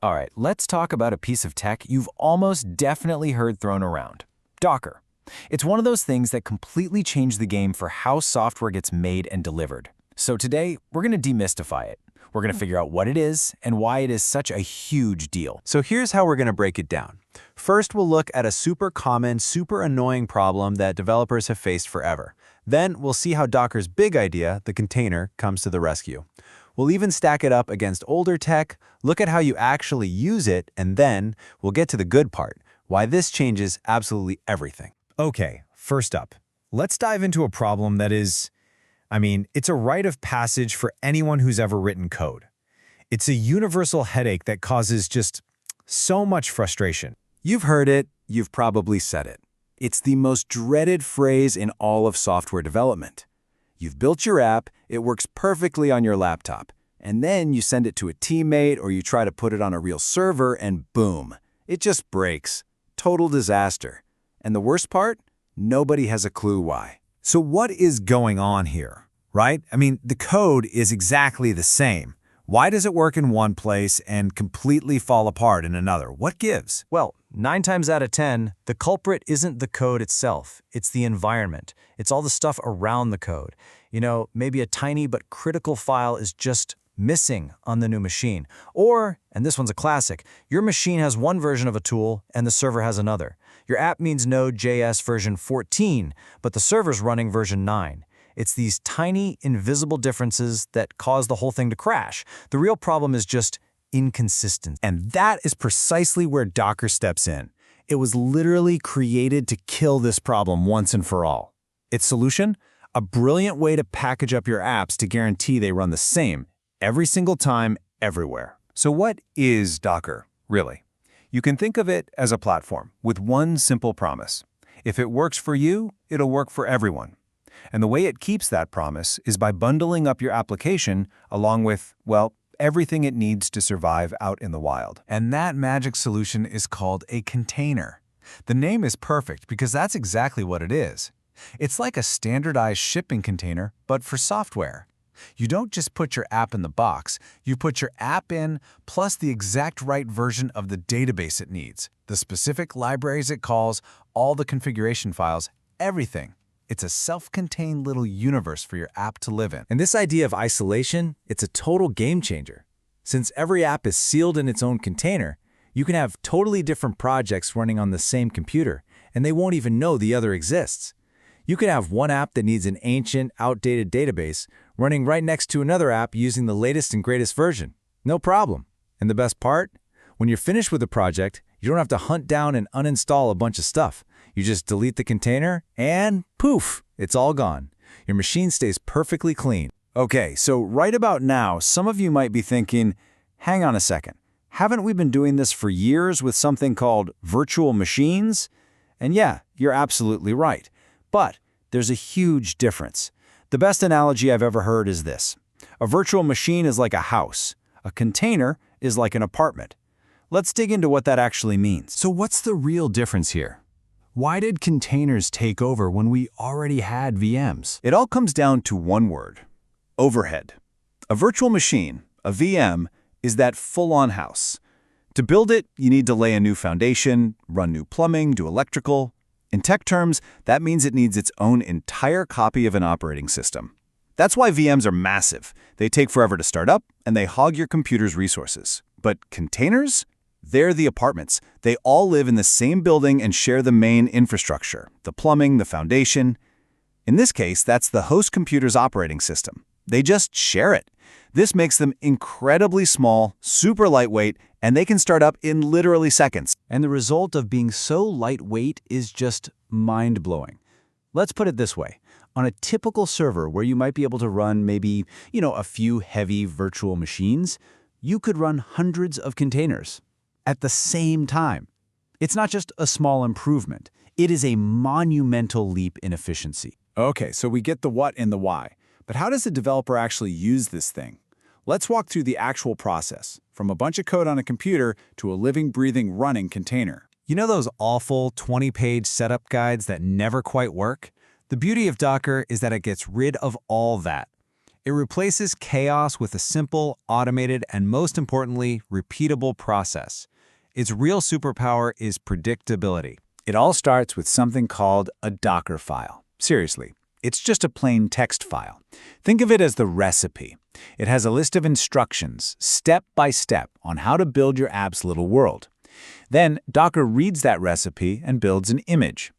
All right, let's talk about a piece of tech you've almost definitely heard thrown around. Docker. It's one of those things that completely changed the game for how software gets made and delivered. So today, we're going to demystify it. We're going to figure out what it is and why it is such a huge deal. So here's how we're going to break it down. First, we'll look at a super common, super annoying problem that developers have faced forever. Then we'll see how Docker's big idea, the container, comes to the rescue. We'll even stack it up against older tech, look at how you actually use it, and then we'll get to the good part, why this changes absolutely everything. Okay, first up, let's dive into a problem that is, it's a rite of passage for anyone who's ever written code. It's a universal headache that causes just so much frustration. You've heard it, you've probably said it. It's the most dreaded phrase in all of software development. You've built your app, it works perfectly on your laptop, and then you send it to a teammate or you try to put it on a real server and boom, it just breaks. Total disaster. And the worst part? Nobody has a clue why. So what is going on here, right? The code is exactly the same. Why does it work in one place and completely fall apart in another? What gives? Well, 9 times out of 10, the culprit isn't the code itself. It's the environment. It's all the stuff around the code. Maybe a tiny but critical file is just missing on the new machine. Or, and this one's a classic, your machine has one version of a tool and the server has another. Your app means Node.js version 14, but the server's running version 9. It's these tiny, invisible differences that cause the whole thing to crash. The real problem is just inconsistency. And that is precisely where Docker steps in. It was literally created to kill this problem once and for all. Its solution? A brilliant way to package up your apps to guarantee they run the same every single time, everywhere. So what is Docker, really? You can think of it as a platform with one simple promise. If it works for you, it'll work for everyone. And the way it keeps that promise is by bundling up your application along with, well, everything it needs to survive out in the wild. And that magic solution is called a container. The name is perfect because that's exactly what it is. It's like a standardized shipping container, but for software. You don't just put your app in the box, you put your app in plus the exact right version of the database it needs, the specific libraries it calls, all the configuration files, everything. It's a self-contained little universe for your app to live in. And this idea of isolation, it's a total game changer. Since every app is sealed in its own container, you can have totally different projects running on the same computer, and they won't even know the other exists. You could have one app that needs an ancient, outdated database running right next to another app using the latest and greatest version. No problem. And the best part? When you're finished with a project, you don't have to hunt down and uninstall a bunch of stuff. You just delete the container and poof, it's all gone. Your machine stays perfectly clean. Okay, so right about now, some of you might be thinking, hang on a second, haven't we been doing this for years with something called virtual machines? And yeah, you're absolutely right. But there's a huge difference. The best analogy I've ever heard is this. A virtual machine is like a house. A container is like an apartment. Let's dig into what that actually means. So what's the real difference here? Why did containers take over when we already had VMs? It all comes down to one word: overhead. A virtual machine, a VM, is that full-on house. To build it, you need to lay a new foundation, run new plumbing, do electrical. In tech terms, that means it needs its own entire copy of an operating system. That's why VMs are massive. They take forever to start up, and they hog your computer's resources. But containers? They're the apartments. They all live in the same building and share the main infrastructure, the plumbing, the foundation. In this case, that's the host computer's operating system. They just share it. This makes them incredibly small, super lightweight, and they can start up in literally seconds. And the result of being so lightweight is just mind-blowing. Let's put it this way. On a typical server where you might be able to run maybe, a few heavy virtual machines, you could run hundreds of containers at the same time. It's not just a small improvement. It is a monumental leap in efficiency. Okay, so we get the what and the why. But how does the developer actually use this thing? Let's walk through the actual process, from a bunch of code on a computer to a living, breathing, running container. You know those awful 20-page setup guides that never quite work? The beauty of Docker is that it gets rid of all that. It replaces chaos with a simple, automated, and most importantly, repeatable process. Its real superpower is predictability. It all starts with something called a Docker file. Seriously, it's just a plain text file. Think of it as the recipe. It has a list of instructions, step by step, on how to build your app's little world. Then, Docker reads that recipe and builds an image.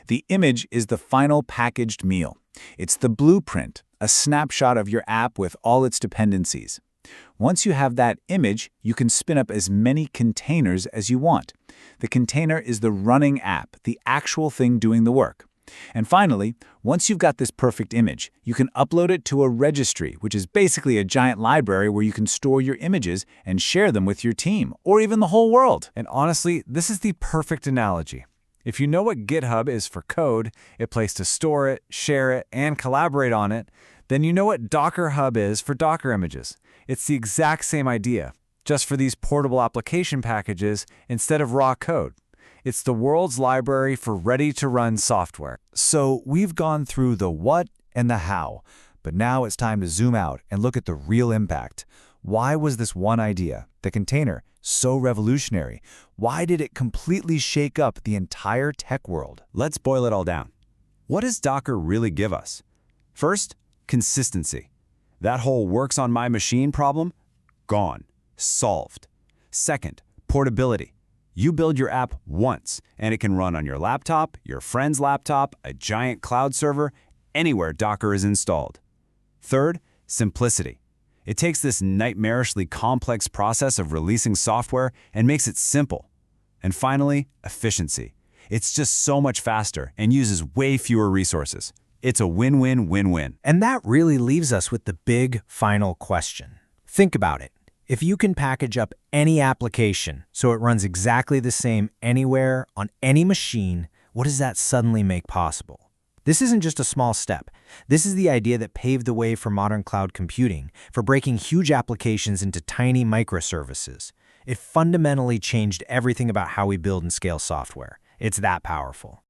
The image is the final packaged meal. It's the blueprint, a snapshot of your app with all its dependencies. Once you have that image, you can spin up as many containers as you want. The container is the running app, the actual thing doing the work. And finally, once you've got this perfect image, you can upload it to a registry, which is basically a giant library where you can store your images and share them with your team, or even the whole world. And honestly, this is the perfect analogy. If you know what GitHub is for code, a place to store it, share it, and collaborate on it, then you know what Docker Hub is for Docker images. It's the exact same idea, just for these portable application packages instead of raw code. It's the world's library for ready-to-run software. So we've gone through the what and the how, but now it's time to zoom out and look at the real impact. Why was this one idea, the container, so revolutionary? Why did it completely shake up the entire tech world? Let's boil it all down. What does Docker really give us? First, consistency. That whole works on my machine problem? Gone. Solved. Second, portability. You build your app once, and it can run on your laptop, your friend's laptop, a giant cloud server, anywhere Docker is installed. Third, simplicity. It takes this nightmarishly complex process of releasing software and makes it simple. And finally, efficiency. It's just so much faster and uses way fewer resources. It's a win-win-win-win. And that really leaves us with the big final question. Think about it. If you can package up any application so it runs exactly the same anywhere, on any machine, what does that suddenly make possible? This isn't just a small step. This is the idea that paved the way for modern cloud computing, for breaking huge applications into tiny microservices. It fundamentally changed everything about how we build and scale software. It's that powerful.